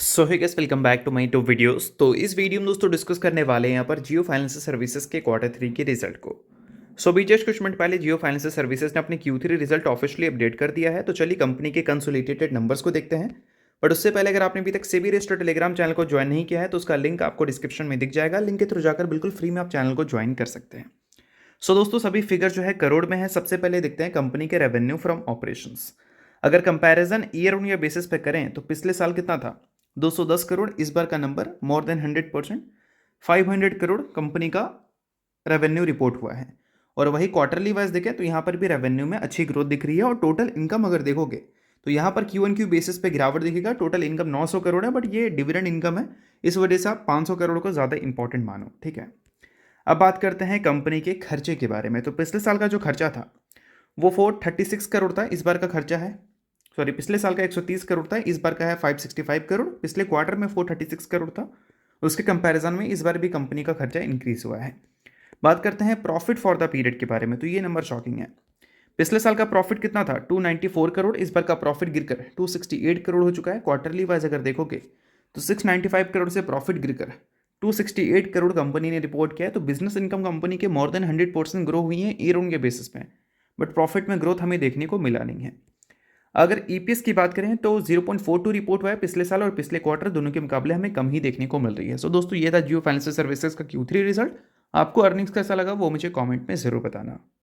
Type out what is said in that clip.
So hey guys, welcome back to my two videos. तो इस video में दोस्तों डिस्कस करने वाले हैं यहाँ पर जियो फाइनेंशियल सर्विसेज के क्वार्टर 3 के रिजल्ट को। सो अभी जस्ट कुछ मिनट पहले जियो फाइनेंशियल सर्विसेज ने अपने Q3 रिजल्ट ऑफिशियली अपडेट कर दिया है। तो चलिए कंपनी के कंसोलिडेटेड नंबर्स को देखते हैं। बट उससे पहले अगर आपने अभी तक सेबी रजिस्टर्ड टेलीग्राम चैनल को ज्वाइन नहीं किया है तो उसका लिंक आपको डिस्क्रिप्शन में दिख जाएगा। लिंक के थ्रू जाकर बिल्कुल फ्री में आप चैनल को ज्वाइन कर सकते हैं। सो दोस्तों सभी फिगर जो है करोड़ में है। सबसे पहले देखते हैं कंपनी के रेवेन्यू फ्रॉम ऑपरेशंस। अगर comparison year on year basis पे करें तो पिछले साल कितना था, 210 करोड़। इस बार का number more than 100%, 500 crore company का रेवेन्यू रिपोर्ट हुआ है। और वही क्वार्टरली वाइज देखें तो यहाँ पर भी रेवेन्यू में अच्छी ग्रोथ दिख रही है। और टोटल इनकम अगर देखोगे तो यहाँ पर Q1Q बेसिस पे गिरावट दिखेगा। टोटल इनकम 900 करोड़ है, बट ये डिविडेंड इनकम है, इस वजह से आप 500 करोड़ को ज़्यादा इंपॉर्टेंट मानो। ठीक है, अब बात करते हैं कंपनी के खर्चे के बारे में। तो पिछले साल का जो खर्चा था वो 436 करोड़ था, इस बार का खर्चा है, सॉरी पिछले साल का 130 करोड़ था, इस बार का है 565 करोड़। पिछले क्वार्टर में 436 करोड़ था, उसके कंपैरिजन में इस बार भी कंपनी का खर्चा इंक्रीज हुआ है। बात करते हैं प्रॉफिट फॉर द पीरियड के बारे में। तो ये नंबर शॉकिंग है। पिछले साल का प्रॉफिट कितना था, 294 करोड़। इस बार का प्रॉफिट गिरकर 268 करोड़ हो चुका है। क्वार्टरली वाइज अगर देखोगे तो 695 करोड़ से प्रॉफिट गिरकर 268 करोड़ कंपनी ने रिपोर्ट किया है। तो बिजनेस इनकम कंपनी के मोर देन 100% ग्रो हुई है ईयर ऑन के बेसिस पे, बट प्रॉफिट में ग्रोथ हमें देखने को मिला नहीं है। अगर ईपीएस की बात करें तो 0.42 रिपोर्ट हुआ है पिछले साल, और पिछले क्वार्टर दोनों के मुकाबले हमें कम ही देखने को मिल रही है। सो दोस्तों ये था जियो फाइनेंशियल सर्विसेज का Q3 रिजल्ट। आपको अर्निंग्स कैसा लगा वो मुझे कमेंट में ज़रूर बताना।